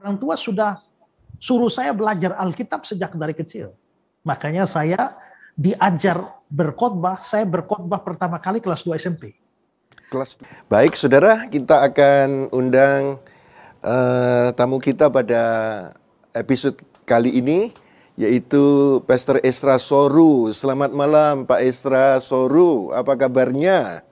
orang tua sudah suruh saya belajar Alkitab sejak dari kecil. Makanya saya diajar berkhotbah, saya berkhotbah pertama kali kelas 2 SMP. Baik, saudara, kita akan undang tamu kita pada episode kali ini, yaitu Pastor Esra Soru. Selamat malam, Pak Esra Soru. Apa kabarnya?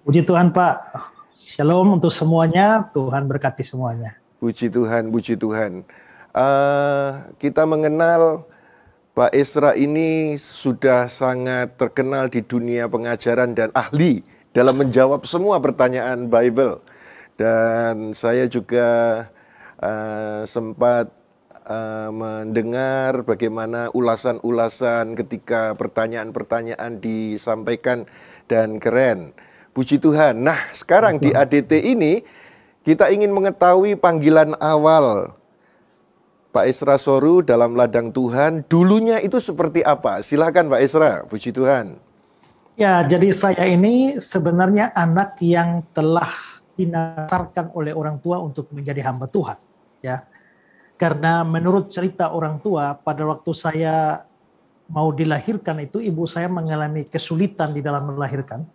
Puji Tuhan, Pak. Shalom untuk semuanya. Tuhan berkati semuanya. Puji Tuhan, puji Tuhan. Kita mengenal Pak Esra ini sudah sangat terkenal di dunia pengajaran dan ahli dalam menjawab semua pertanyaan Bible. Dan saya juga sempat mendengar bagaimana ulasan-ulasan ketika pertanyaan-pertanyaan disampaikan dan keren. Puji Tuhan. Nah, sekarang di ADT ini kita ingin mengetahui panggilan awal Pak Esra Soru dalam ladang Tuhan, dulunya itu seperti apa? Silakan Pak Esra, puji Tuhan. Ya, jadi saya ini sebenarnya anak yang telah dinasarkan oleh orang tua untuk menjadi hamba Tuhan. Ya, karena menurut cerita orang tua, pada waktu saya mau dilahirkan itu, ibu saya mengalami kesulitan di dalam melahirkan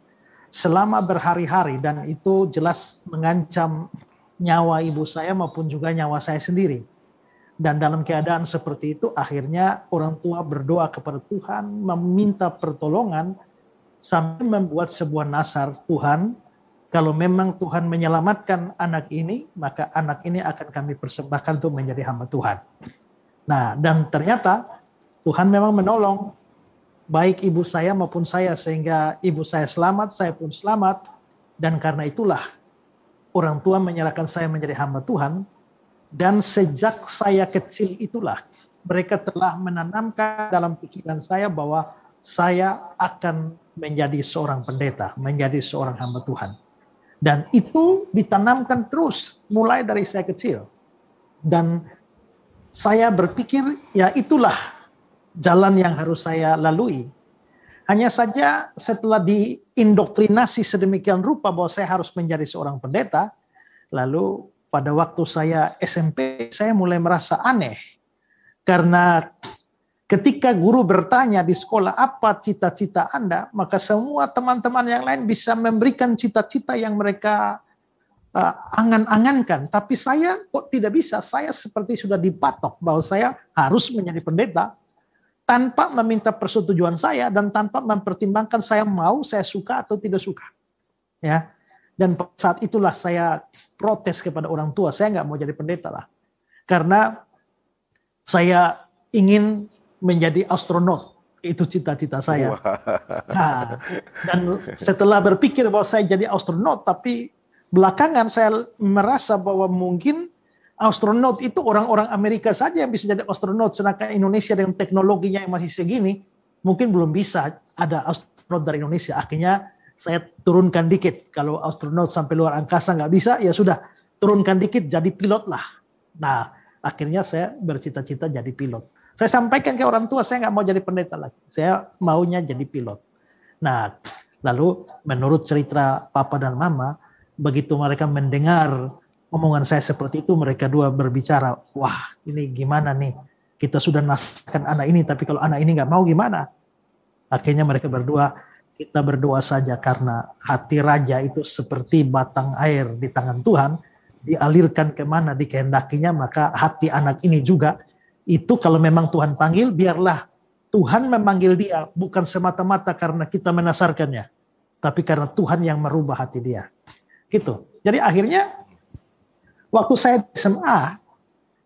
selama berhari-hari, dan itu jelas mengancam nyawa ibu saya maupun juga nyawa saya sendiri. Dan dalam keadaan seperti itu, akhirnya orang tua berdoa kepada Tuhan, meminta pertolongan, sampai membuat sebuah nazar, Tuhan, kalau memang Tuhan menyelamatkan anak ini, maka anak ini akan kami persembahkan untuk menjadi hamba Tuhan. Nah, dan ternyata Tuhan memang menolong, baik ibu saya maupun saya, sehingga ibu saya selamat, saya pun selamat, dan karena itulah orang tua menyerahkan saya menjadi hamba Tuhan. Dan sejak saya kecil itulah mereka telah menanamkan dalam pikiran saya bahwa saya akan menjadi seorang pendeta, menjadi seorang hamba Tuhan. Dan itu ditanamkan terus mulai dari saya kecil. Dan saya berpikir ya itulah jalan yang harus saya lalui. Hanya saja setelah diindoktrinasi sedemikian rupa bahwa saya harus menjadi seorang pendeta, lalu pada waktu saya SMP, saya mulai merasa aneh. Karena ketika guru bertanya di sekolah, apa cita-cita Anda? Maka semua teman-teman yang lain bisa memberikan cita-cita yang mereka angan-angankan. Tapi saya kok tidak bisa? Saya seperti sudah dipatok bahwa saya harus menjadi pendeta tanpa meminta persetujuan saya dan tanpa mempertimbangkan saya mau, saya suka atau tidak suka. Ya. Dan saat itulah saya protes kepada orang tua, saya nggak mau jadi pendeta lah. Karena saya ingin menjadi astronot, itu cita-cita saya. Nah, dan setelah berpikir bahwa saya jadi astronot, tapi belakangan saya merasa bahwa mungkin astronot itu orang-orang Amerika saja yang bisa jadi astronot, sedangkan Indonesia dengan teknologinya yang masih segini, mungkin belum bisa ada astronot dari Indonesia. Akhirnya saya turunkan dikit. Kalau astronot sampai luar angkasa nggak bisa, ya sudah turunkan dikit jadi pilot lah. Nah, akhirnya saya bercita-cita jadi pilot. Saya sampaikan ke orang tua, saya nggak mau jadi pendeta lagi. Saya maunya jadi pilot. Nah, lalu menurut cerita papa dan mama, begitu mereka mendengar omongan saya seperti itu, mereka dua berbicara, wah ini gimana nih? Kita sudah nasarkan anak ini, tapi kalau anak ini nggak mau gimana? Akhirnya mereka berdua, kita berdoa saja karena hati raja itu seperti batang air di tangan Tuhan, dialirkan kemana dikehendakinya, maka hati anak ini juga, itu kalau memang Tuhan panggil, biarlah Tuhan memanggil dia, bukan semata-mata karena kita menasarkannya, tapi karena Tuhan yang merubah hati dia. Gitu. Jadi akhirnya, waktu saya di SMA,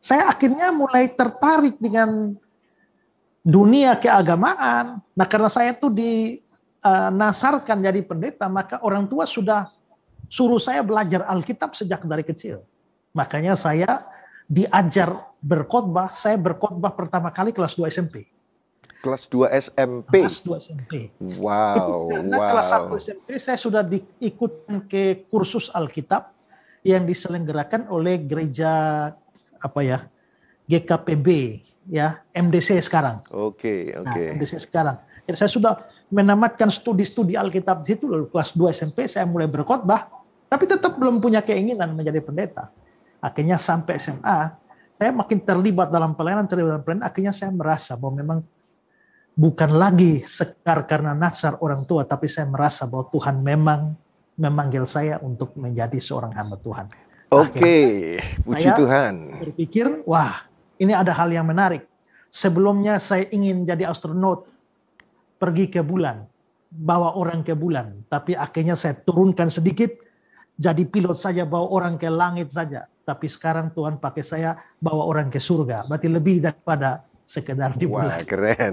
saya akhirnya mulai tertarik dengan dunia keagamaan. Nah, karena saya tuh nasarkan jadi pendeta, maka orang tua sudah suruh saya belajar Alkitab sejak dari kecil. Makanya saya diajar berkhotbah, saya berkhotbah pertama kali kelas 2 SMP. Kelas 2 SMP? Kelas 2 SMP. Wow. Itu karena kelas 1 SMP saya sudah diikutkan ke kursus Alkitab yang diselenggarakan oleh gereja GKPB ya, MDC sekarang. Oke. Nah, MDC sekarang. Jadi saya sudah menamatkan studi-studi Alkitab di situ, lalu kelas 2 SMP saya mulai berkhotbah, tapi tetap belum punya keinginan menjadi pendeta. Akhirnya sampai SMA, saya makin terlibat dalam pelayanan, akhirnya saya merasa bahwa memang bukan lagi sekar karena nasar orang tua, tapi saya merasa bahwa Tuhan memang memanggil saya untuk menjadi seorang hamba Tuhan. Oke, puji saya Tuhan. Berpikir, wah, ini ada hal yang menarik. Sebelumnya saya ingin jadi astronot, pergi ke bulan, bawa orang ke bulan, tapi akhirnya saya turunkan sedikit, jadi pilot saja, bawa orang ke langit saja. Tapi sekarang Tuhan pakai saya bawa orang ke surga. Berarti lebih daripada sekedar di bulan. Wah, keren.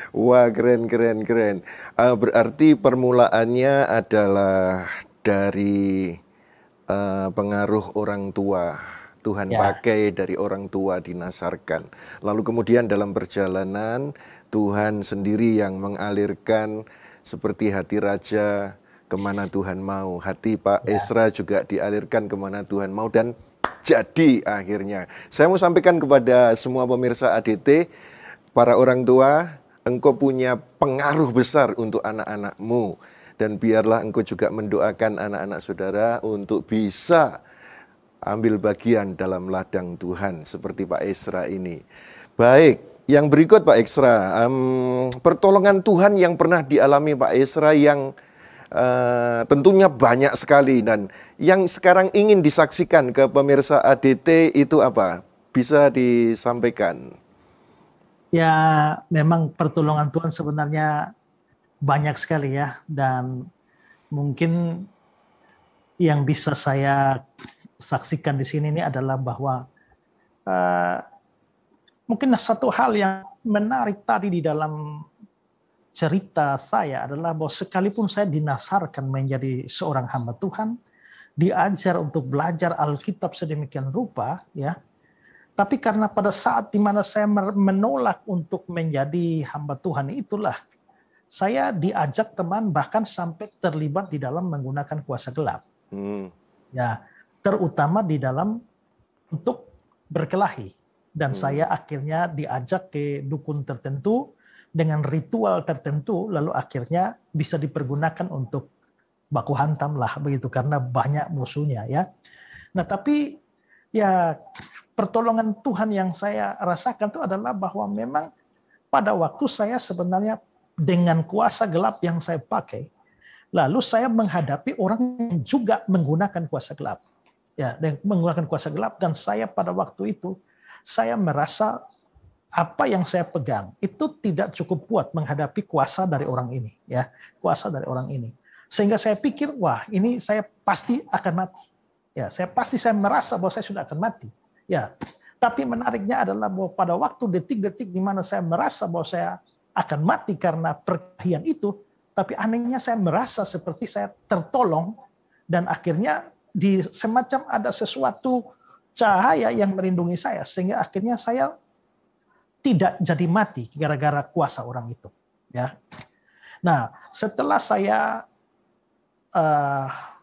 Wah, keren. Berarti permulaannya adalah dari pengaruh orang tua. Tuhan pakai dari orang tua, dinasarkan. Lalu kemudian dalam perjalanan, Tuhan sendiri yang mengalirkan seperti hati raja, kemana Tuhan mau. Hati Pak Ezra juga dialirkan kemana Tuhan mau, dan jadi akhirnya. Saya mau sampaikan kepada semua pemirsa ADT, para orang tua, engkau punya pengaruh besar untuk anak-anakmu. Dan biarlah engkau juga mendoakan anak-anak saudara untuk bisa ambil bagian dalam ladang Tuhan seperti Pak Ezra ini. Baik, yang berikut Pak Ezra, pertolongan Tuhan yang pernah dialami Pak Ezra yang tentunya banyak sekali, dan yang sekarang ingin disaksikan ke pemirsa ADT itu apa? Bisa disampaikan? Ya, memang pertolongan Tuhan sebenarnya banyak sekali ya, dan mungkin yang bisa saya saksikan di sini ini adalah bahwa mungkin satu hal yang menarik tadi di dalam cerita saya adalah bahwa sekalipun saya dinasarkan menjadi seorang hamba Tuhan, diajar untuk belajar Alkitab sedemikian rupa, ya, tapi karena pada saat di mana saya menolak untuk menjadi hamba Tuhan, itulah saya diajak teman bahkan sampai terlibat di dalam menggunakan kuasa gelap. Ya, terutama di dalam untuk berkelahi. Dan saya akhirnya diajak ke dukun tertentu dengan ritual tertentu, lalu akhirnya bisa dipergunakan untuk baku hantam lah begitu, karena banyak musuhnya ya. Nah, tapi ya pertolongan Tuhan yang saya rasakan itu adalah bahwa memang pada waktu saya sebenarnya dengan kuasa gelap yang saya pakai, lalu saya menghadapi orang yang juga menggunakan kuasa gelap. Ya, dan menggunakan kuasa gelap, dan saya pada waktu itu saya merasa apa yang saya pegang itu tidak cukup kuat menghadapi kuasa dari orang ini, ya, kuasa dari orang ini. Sehingga saya pikir, wah, ini saya pasti akan mati. Ya, saya merasa bahwa saya sudah akan mati. Ya, tapi menariknya adalah bahwa pada waktu detik-detik di mana saya merasa bahwa saya akan mati karena perkelahian itu, tapi anehnya saya merasa seperti saya tertolong, dan akhirnya di semacam ada sesuatu cahaya yang melindungi saya, sehingga akhirnya saya tidak jadi mati gara-gara kuasa orang itu. Ya. Nah, setelah saya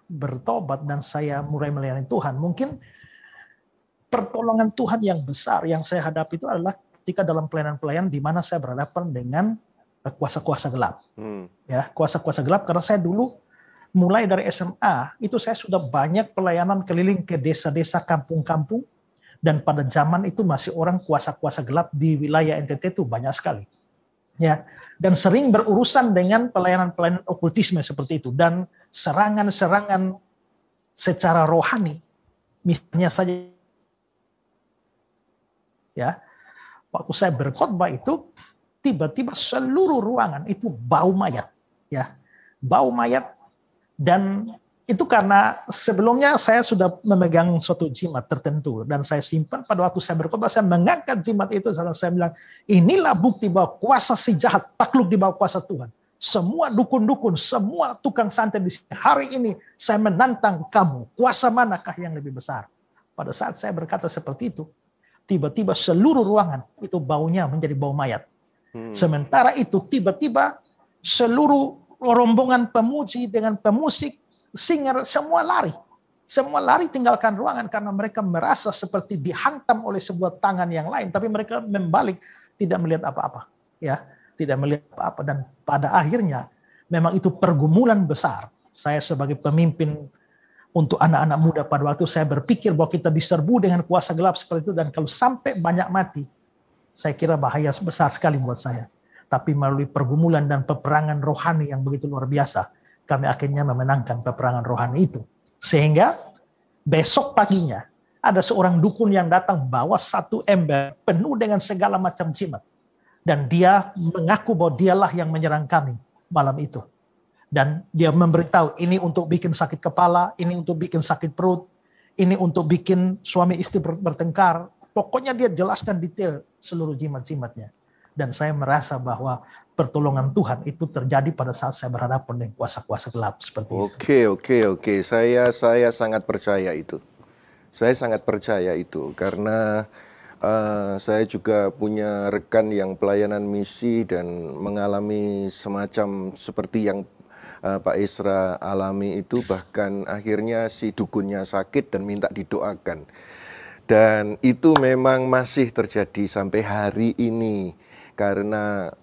bertobat dan saya mulai melayani Tuhan, mungkin pertolongan Tuhan yang besar yang saya hadapi itu adalah ketika dalam pelayanan-pelayanan di mana saya berhadapan dengan kuasa-kuasa gelap. Ya, kuasa-kuasa gelap, karena saya dulu mulai dari SMA, itu saya sudah banyak pelayanan keliling ke desa-desa, kampung-kampung, dan pada zaman itu masih orang kuasa-kuasa gelap di wilayah NTT itu banyak sekali. Ya, dan sering berurusan dengan pelayanan-pelayanan okultisme seperti itu, dan serangan-serangan secara rohani. Misalnya saja, ya, waktu saya berkhotbah itu, tiba-tiba seluruh ruangan itu bau mayat. Ya, bau mayat. Dan itu karena sebelumnya saya sudah memegang suatu jimat tertentu, dan saya simpan pada waktu saya berkhotbah, saya mengangkat jimat itu, dan saya bilang, inilah bukti bahwa kuasa si jahat takluk di bawah kuasa Tuhan. Semua dukun-dukun, semua tukang santet di sini, hari ini saya menantang kamu, kuasa manakah yang lebih besar? Pada saat saya berkata seperti itu, tiba-tiba seluruh ruangan itu baunya menjadi bau mayat. Sementara itu tiba-tiba seluruh rombongan pemuji dengan pemusik, singer, semua lari tinggalkan ruangan karena mereka merasa seperti dihantam oleh sebuah tangan yang lain, tapi mereka membalik tidak melihat apa-apa, ya, tidak melihat apa-apa. Dan pada akhirnya memang itu pergumulan besar. Saya sebagai pemimpin Untuk anak-anak muda pada waktu saya berpikir bahwa kita diserbu dengan kuasa gelap seperti itu, dan kalau sampai banyak mati, saya kira bahaya besar sekali buat saya. Tapi melalui pergumulan dan peperangan rohani yang begitu luar biasa, kami akhirnya memenangkan peperangan rohani itu. Sehingga besok paginya ada seorang dukun yang datang bawa 1 ember penuh dengan segala macam jimat. Dan dia mengaku bahwa dialah yang menyerang kami malam itu. Dan dia memberitahu, ini untuk bikin sakit kepala, ini untuk bikin sakit perut, ini untuk bikin suami istri bertengkar. Pokoknya dia jelaskan detail seluruh jimat-jimatnya. Dan saya merasa bahwa pertolongan Tuhan itu terjadi pada saat saya berhadapan dengan kuasa-kuasa gelap seperti itu. Oke. Saya sangat percaya itu. Saya sangat percaya itu karena saya juga punya rekan yang pelayanan misi dan mengalami semacam seperti yang Pak Esra alami itu, bahkan akhirnya si dukunnya sakit dan minta didoakan. Dan itu memang masih terjadi sampai hari ini karena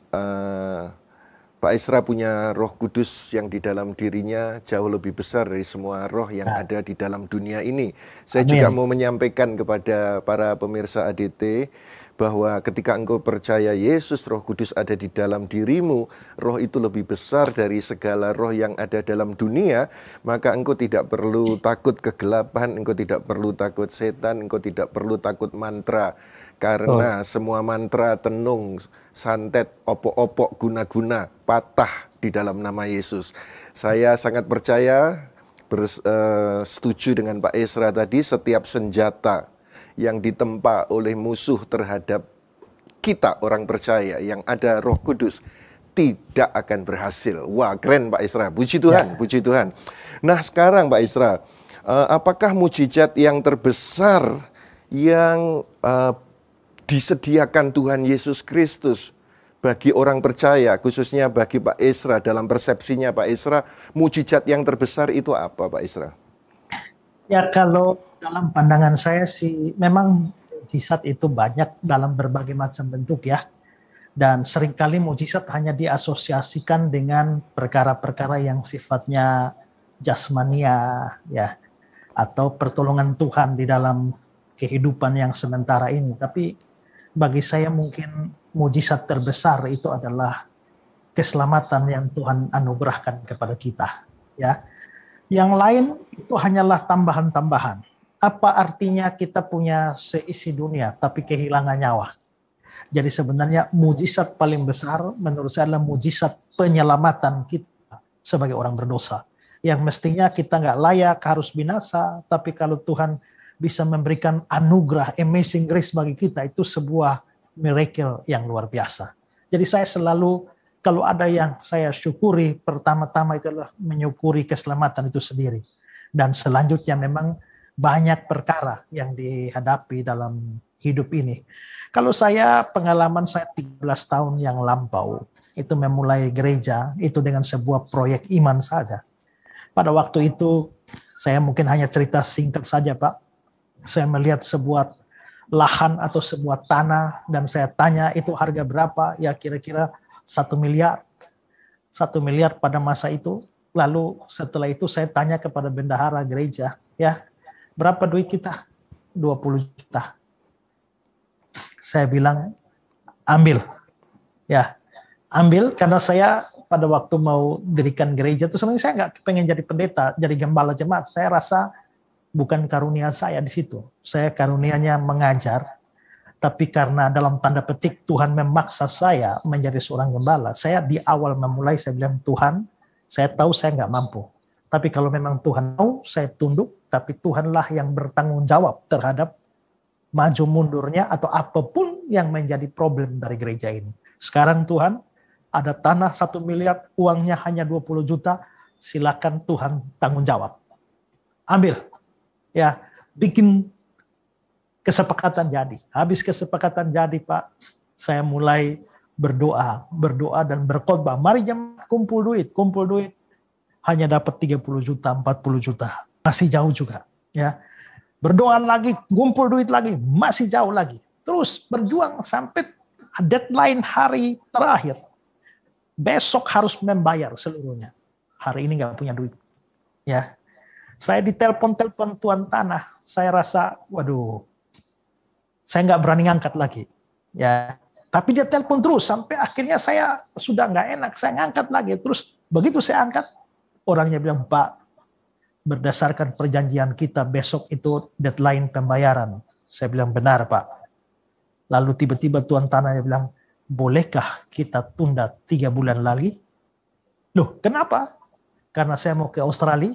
Pak Esra punya Roh Kudus yang di dalam dirinya jauh lebih besar dari semua roh yang ada di dalam dunia ini. Saya juga mau menyampaikan kepada para pemirsa ADT bahwa ketika engkau percaya Yesus, Roh Kudus ada di dalam dirimu, roh itu lebih besar dari segala roh yang ada dalam dunia, maka engkau tidak perlu takut kegelapan, engkau tidak perlu takut setan, engkau tidak perlu takut mantra. Karena semua mantra, tenung, santet, opok-opok, guna-guna, patah di dalam nama Yesus. Saya sangat percaya, setuju dengan Pak Esra tadi, setiap senjata yang ditempa oleh musuh terhadap kita orang percaya yang ada Roh Kudus tidak akan berhasil. Wah, keren Pak Esra. Puji Tuhan, puji Tuhan. Nah, sekarang Pak Esra, apakah mujizat yang terbesar yang disediakan Tuhan Yesus Kristus bagi orang percaya, khususnya bagi Pak Esra, dalam persepsinya Pak Esra, mujizat yang terbesar itu apa Pak Esra? Ya, kalau dalam pandangan saya sih memang mujizat itu banyak dalam berbagai macam bentuk ya. Dan seringkali mujizat hanya diasosiasikan dengan perkara-perkara yang sifatnya jasmania ya, atau pertolongan Tuhan di dalam kehidupan yang sementara ini. Tapi bagi saya mungkin mujizat terbesar itu adalah keselamatan yang Tuhan anugerahkan kepada kita ya. Yang lain itu hanyalah tambahan-tambahan. Apa artinya kita punya seisi dunia tapi kehilangan nyawa? Jadi sebenarnya mujizat paling besar menurut saya adalah mujizat penyelamatan kita sebagai orang berdosa. Yang mestinya kita nggak layak, harus binasa, tapi kalau Tuhan bisa memberikan anugerah, amazing grace bagi kita, itu sebuah miracle yang luar biasa. Jadi saya selalu, kalau ada yang saya syukuri, pertama-tama itu adalah menyukuri keselamatan itu sendiri. Dan selanjutnya memang banyak perkara yang dihadapi dalam hidup ini. Kalau saya, pengalaman saya 13 tahun yang lampau, itu memulai gereja, itu dengan sebuah proyek iman saja. Pada waktu itu, saya mungkin hanya cerita singkat saja Pak. Saya melihat sebuah lahan atau sebuah tanah, dan saya tanya itu harga berapa, ya kira-kira 1 miliar. 1 miliar pada masa itu. Lalu setelah itu saya tanya kepada bendahara gereja, ya berapa duit kita? 20 juta. Saya bilang, ambil. Ya, ambil karena saya pada waktu mau dirikan gereja itu sebenarnya saya nggak pengen jadi pendeta, jadi gembala jemaat. Saya rasa bukan karunia saya di situ. Saya karunianya mengajar. Tapi karena dalam tanda petik Tuhan memaksa saya menjadi seorang gembala, saya di awal memulai saya bilang, Tuhan, saya tahu saya nggak mampu. Tapi kalau memang Tuhan mau, saya tunduk. Tapi Tuhanlah yang bertanggung jawab terhadap maju mundurnya atau apapun yang menjadi problem dari gereja ini. Sekarang Tuhan, ada tanah 1 miliar, uangnya hanya 20 juta, silakan Tuhan tanggung jawab. Ambil. Ya, bikin kesepakatan jadi. Habis kesepakatan jadi Pak, saya mulai berdoa dan berkhotbah. Mari jemaat kumpul duit. Hanya dapat 30 juta, 40 juta. Masih jauh juga. Ya, berdoa lagi, kumpul duit lagi, masih jauh lagi. Terus berjuang sampai deadline hari terakhir. Besok harus membayar seluruhnya. Hari ini nggak punya duit. Ya, Saya ditelepon tuan tanah, saya rasa, waduh, saya nggak berani ngangkat lagi. Ya, tapi dia telepon terus sampai akhirnya saya sudah nggak enak, saya ngangkat lagi. Terus begitu saya angkat, orangnya bilang, Pak, berdasarkan perjanjian kita besok itu deadline pembayaran. Saya bilang, benar Pak. Lalu tiba-tiba tuan tanahnya bilang, bolehkah kita tunda 3 bulan lagi? Loh, kenapa? Karena saya mau ke Australia,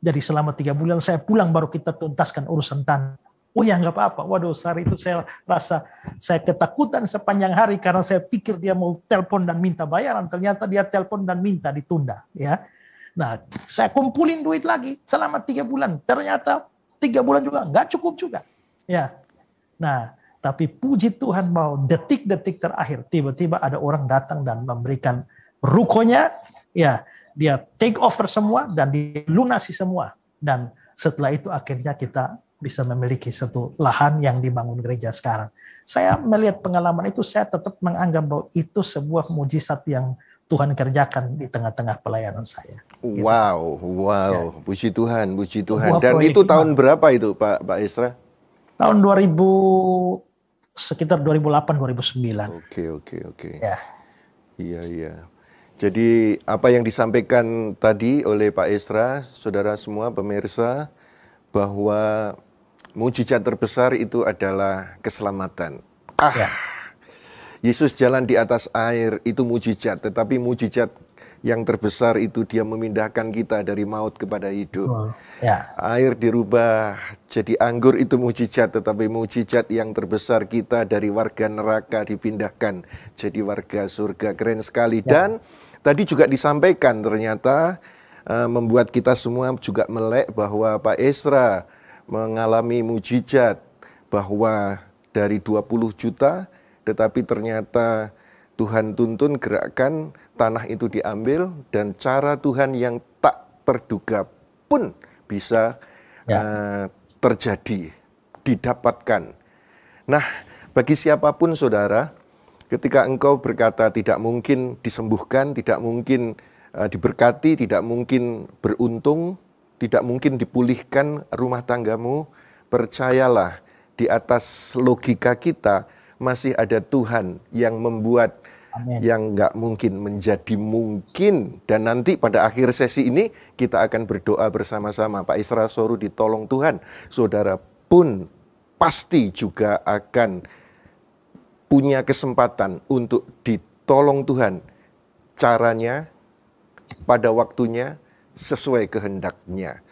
jadi selama 3 bulan saya pulang baru kita tuntaskan urusan tanah. Oh ya, nggak apa-apa. Waduh, saat itu saya rasa saya ketakutan sepanjang hari karena saya pikir dia mau telepon dan minta bayaran. Ternyata dia telepon dan minta ditunda. Ya, nah saya kumpulin duit lagi selama 3 bulan. Ternyata 3 bulan juga nggak cukup juga. Ya, nah tapi puji Tuhan bahwa detik-detik terakhir tiba-tiba ada orang datang dan memberikan rukonya. Ya, dia take over semua dan dilunasi semua. Dan setelah itu akhirnya kita bisa memiliki satu lahan yang dibangun gereja sekarang. Saya melihat pengalaman itu, saya tetap menganggap bahwa itu sebuah mujizat yang Tuhan kerjakan di tengah-tengah pelayanan saya. Wow, wow, ya. Puji Tuhan, puji Tuhan. Dan proyek itu tahun berapa itu Pak Esra? Tahun 2000, sekitar 2008-2009. Oke. Ya. Iya. Jadi apa yang disampaikan tadi oleh Pak Esra, saudara semua pemirsa, bahwa mujizat terbesar itu adalah keselamatan. Ya. Yesus jalan di atas air itu mujizat, tetapi mujizat yang terbesar itu dia memindahkan kita dari maut kepada hidup. Ya. Air dirubah jadi anggur itu mujizat, tetapi mujizat yang terbesar kita dari warga neraka dipindahkan jadi warga surga. Keren sekali. Ya. Dan tadi juga disampaikan ternyata membuat kita semua juga melek bahwa Pak Esra mengalami mujizat bahwa dari 20 juta tetapi ternyata Tuhan tuntun gerakan tanah itu diambil dan cara Tuhan yang tak terduga pun bisa terjadi, didapatkan. Nah, bagi siapapun saudara, ketika engkau berkata tidak mungkin disembuhkan, tidak mungkin diberkati, tidak mungkin beruntung, tidak mungkin dipulihkan rumah tanggamu, percayalah di atas logika kita masih ada Tuhan yang membuat Amen. Yang nggak mungkin menjadi mungkin. Dan nanti pada akhir sesi ini kita akan berdoa bersama-sama. Pak Esra Soru ditolong Tuhan, saudara pun pasti juga akan punya kesempatan untuk ditolong Tuhan. Caranya pada waktunya sesuai kehendaknya.